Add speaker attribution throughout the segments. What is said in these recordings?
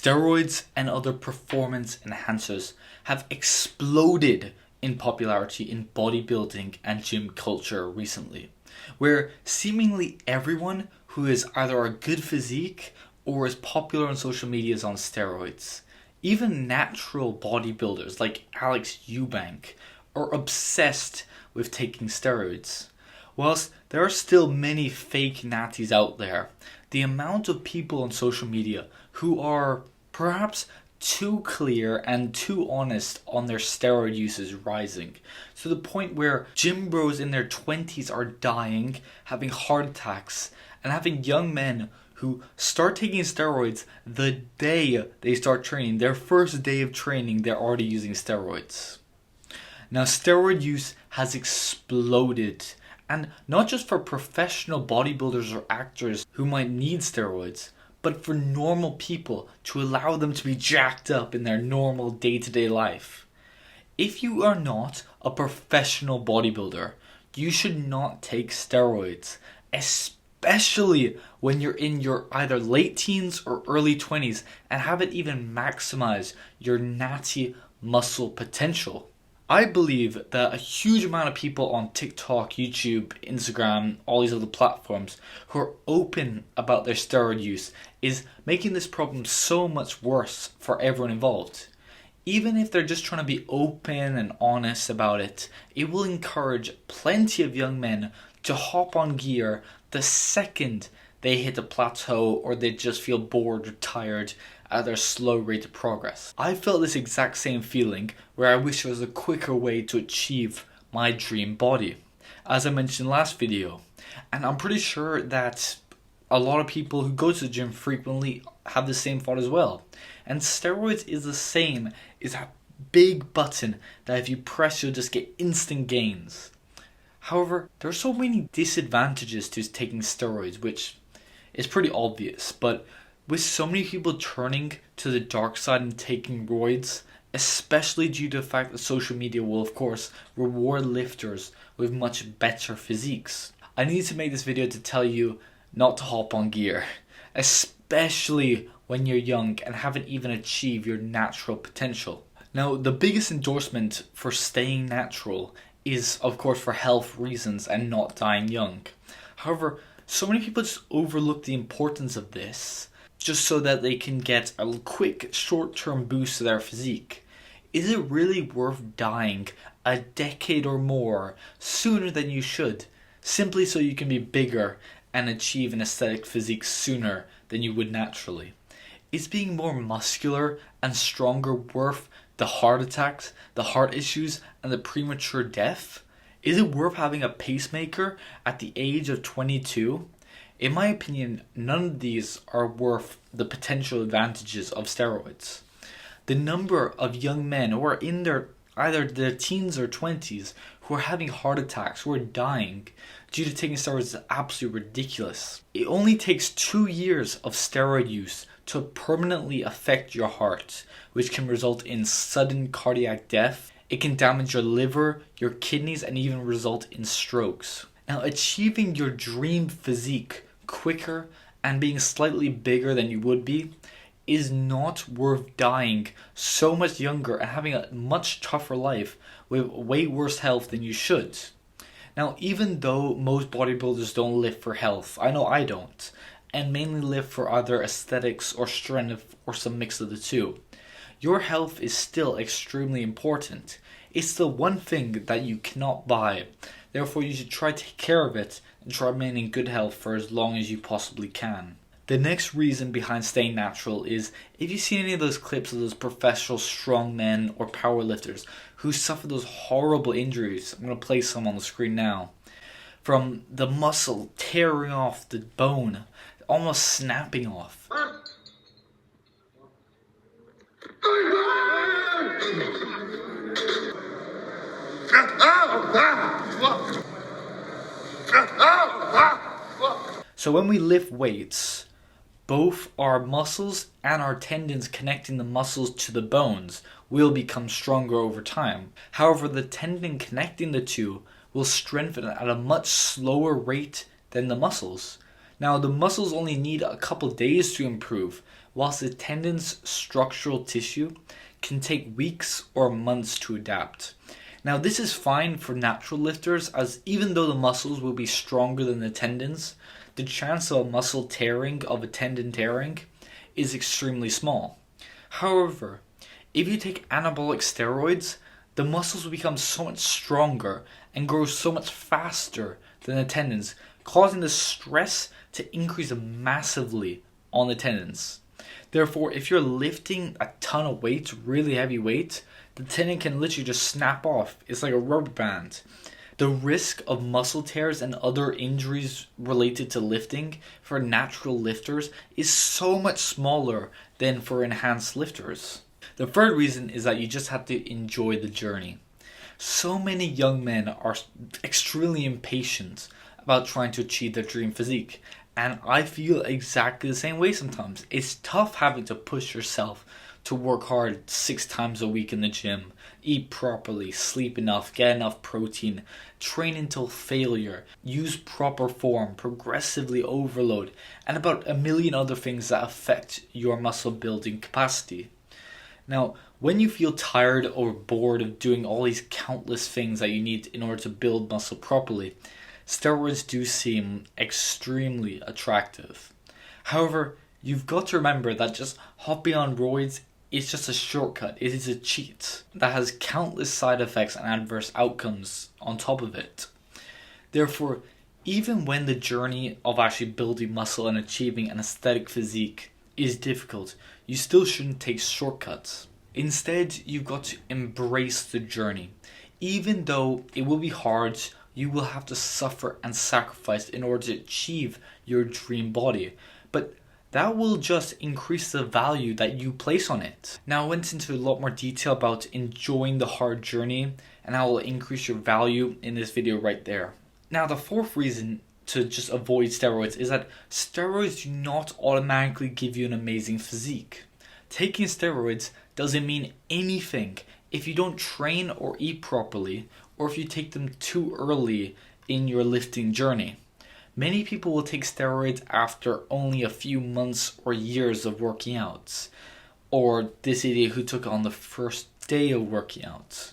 Speaker 1: Steroids and other performance enhancers have exploded in popularity in bodybuilding and gym culture recently, where seemingly everyone who is either a good physique or is popular on social media is on steroids. Even natural bodybuilders like Alex Eubank are obsessed with taking steroids. Whilst there are still many fake natties out there, the amount of people on social media who are perhaps too clear and too honest on their steroid use is rising, to the point where gym bros in their 20s are dying, having heart attacks, and having young men who start taking steroids the day they start training. Their first day of training, they're already using steroids. Now, steroid use has exploded. And not just for professional bodybuilders or actors who might need steroids, but for normal people to allow them to be jacked up in their normal day-to-day life. If you are not a professional bodybuilder, you should not take steroids, especially when you're in your either late teens or early 20s and haven't even maximized your natty muscle potential. I believe that a huge amount of people on TikTok, YouTube, Instagram, all these other platforms who are open about their steroid use is making this problem so much worse for everyone involved. Even if they're just trying to be open and honest about it, it will encourage plenty of young men to hop on gear the second they hit a plateau or they just feel bored or tired at their slow rate of progress. I felt this exact same feeling where I wish there was a quicker way to achieve my dream body, as I mentioned last video. And I'm pretty sure that a lot of people who go to the gym frequently have the same thought as well. And steroids is the same. It's a big button that if you press you'll just get instant gains. However, there are so many disadvantages to taking steroids, which is pretty obvious, but with so many people turning to the dark side and taking roids, especially due to the fact that social media will of course reward lifters with much better physiques, I need to make this video to tell you not to hop on gear, especially when you're young and haven't even achieved your natural potential. Now, the biggest endorsement for staying natural is of course for health reasons and not dying young. However, so many people just overlook the importance of this just so that they can get a quick short-term boost to their physique. Is it really worth dying a decade or more sooner than you should, simply so you can be bigger and achieve an aesthetic physique sooner than you would naturally? Is being more muscular and stronger worth the heart attacks, the heart issues, and the premature death? Is it worth having a pacemaker at the age of 22? In my opinion, none of these are worth the potential advantages of steroids. The number of young men who are in either their teens or 20s who are having heart attacks, who are dying due to taking steroids is absolutely ridiculous. It only takes 2 years of steroid use to permanently affect your heart, which can result in sudden cardiac death. It can damage your liver, your kidneys, and even result in strokes. Now, achieving your dream physique quicker and being slightly bigger than you would be is not worth dying so much younger and having a much tougher life with way worse health than you should. Now, even though most bodybuilders don't live for health, I know I don't, and mainly live for either aesthetics or strength or some mix of the two, your health is still extremely important. It's the one thing that you cannot buy. Therefore, you should try to take care of it and try to remain in good health for as long as you possibly can. The next reason behind staying natural is if you've seen any of those clips of those professional strongmen or powerlifters who suffer those horrible injuries. I'm going to play some on the screen now. From the muscle tearing off the bone, almost snapping off. So when we lift weights, both our muscles and our tendons connecting the muscles to the bones will become stronger over time. However, the tendon connecting the two will strengthen at a much slower rate than the muscles. Now, the muscles only need a couple days to improve, whilst the tendon's structural tissue can take weeks or months to adapt. Now this is fine for natural lifters, as even though the muscles will be stronger than the tendons, the chance of a muscle tearing, of a tendon tearing, is extremely small. However, if you take anabolic steroids, the muscles will become so much stronger and grow so much faster than the tendons, causing the stress to increase massively on the tendons. Therefore, if you're lifting a ton of weight, really heavy weight, the tendon can literally just snap off. It's like a rubber band. The risk of muscle tears and other injuries related to lifting for natural lifters is so much smaller than for enhanced lifters. The third reason is that you just have to enjoy the journey. So many young men are extremely impatient about trying to achieve their dream physique, and I feel exactly the same way sometimes. It's tough having to push yourself to work hard 6 times a week in the gym, eat properly, sleep enough, get enough protein, train until failure, use proper form, progressively overload, and about a million other things that affect your muscle building capacity. Now, when you feel tired or bored of doing all these countless things that you need in order to build muscle properly, steroids do seem extremely attractive. However, you've got to remember that just hopping on roids is just a shortcut. It is a cheat that has countless side effects and adverse outcomes on top of it. Therefore, even when the journey of actually building muscle and achieving an aesthetic physique is difficult, you still shouldn't take shortcuts. Instead, you've got to embrace the journey. Even though it will be hard, you will have to suffer and sacrifice in order to achieve your dream body. But that will just increase the value that you place on it. Now, I went into a lot more detail about enjoying the hard journey and how it will increase your value in this video right there. Now, the fourth reason to just avoid steroids is that steroids do not automatically give you an amazing physique. Taking steroids doesn't mean anything if you don't train or eat properly, or if you take them too early in your lifting journey. Many people will take steroids after only a few months or years of working out, or this idiot who took on the first day of working out.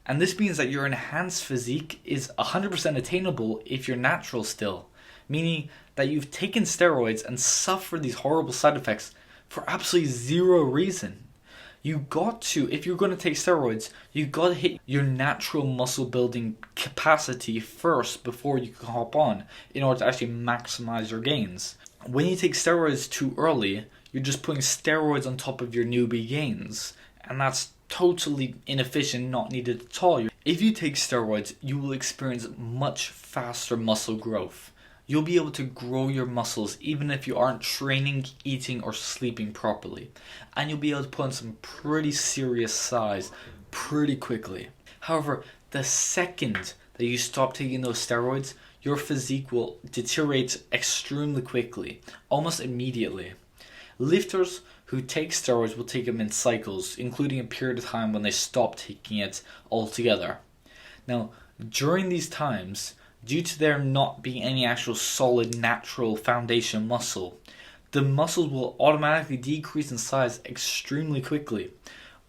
Speaker 1: And this means that your enhanced physique is 100% attainable if you're natural still, meaning that you've taken steroids and suffered these horrible side effects for absolutely zero reason. You got to, if you're going to take steroids, you got to hit your natural muscle building capacity first before you can hop on in order to actually maximize your gains. When you take steroids too early, you're just putting steroids on top of your newbie gains, and that's totally inefficient, not needed at all. If you take steroids, you will experience much faster muscle growth. You'll be able to grow your muscles even if you aren't training, eating, or sleeping properly. And you'll be able to put on some pretty serious size pretty quickly. However, the second that you stop taking those steroids, your physique will deteriorate extremely quickly, almost immediately. Lifters who take steroids will take them in cycles, including a period of time when they stop taking it altogether. Now, during these times, due to there not being any actual solid natural foundation muscle, the muscles will automatically decrease in size extremely quickly,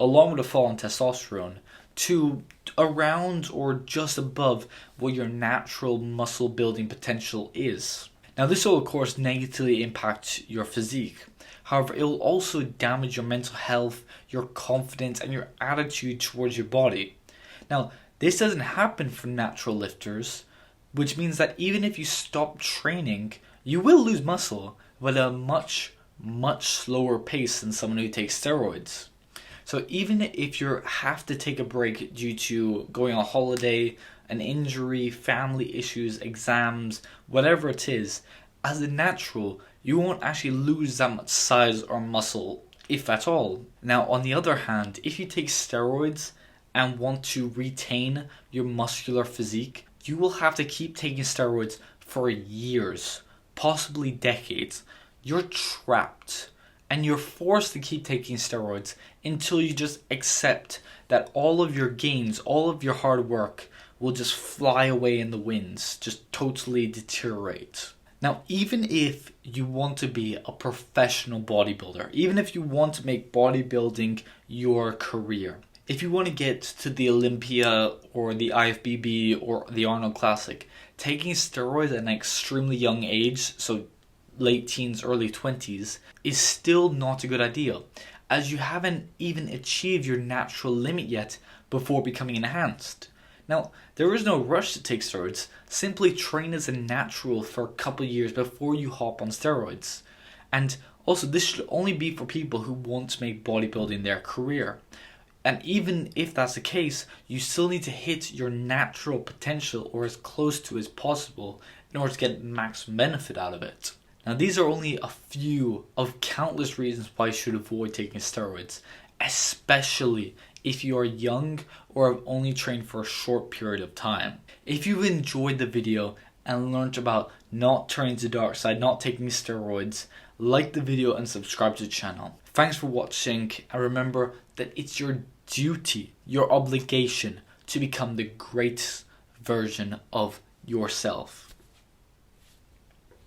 Speaker 1: along with a fall in testosterone, to around or just above what your natural muscle building potential is. Now, this will of course negatively impact your physique. However, it will also damage your mental health, your confidence, and your attitude towards your body. Now, this doesn't happen for natural lifters, which means that even if you stop training, you will lose muscle, but at a much slower pace than someone who takes steroids. So even if you have to take a break due to going on holiday, an injury, family issues, exams, whatever it is, as a natural, you won't actually lose that much size or muscle, if at all. Now, on the other hand, if you take steroids and want to retain your muscular physique, you will have to keep taking steroids for years, possibly decades. You're trapped, and you're forced to keep taking steroids until you just accept that all of your gains, all of your hard work will just fly away in the winds, just totally deteriorate. Now, even if you want to be a professional bodybuilder, even if you want to make bodybuilding your career, if you want to get to the Olympia or the IFBB or the Arnold Classic, taking steroids at an extremely young age, so late teens, early 20s, is still not a good idea, as you haven't even achieved your natural limit yet before becoming enhanced. Now, there is no rush to take steroids. Simply train as a natural for a couple of years before you hop on steroids. And also, this should only be for people who want to make bodybuilding their career. And even if that's the case, you still need to hit your natural potential or as close to as possible in order to get maximum benefit out of it. Now, these are only a few of countless reasons why you should avoid taking steroids, especially if you are young or have only trained for a short period of time. If you've enjoyed the video and learned about not turning to the dark side, not taking steroids, like the video and subscribe to the channel. Thanks for watching, and remember that it's your duty, your obligation to become the greatest version of yourself.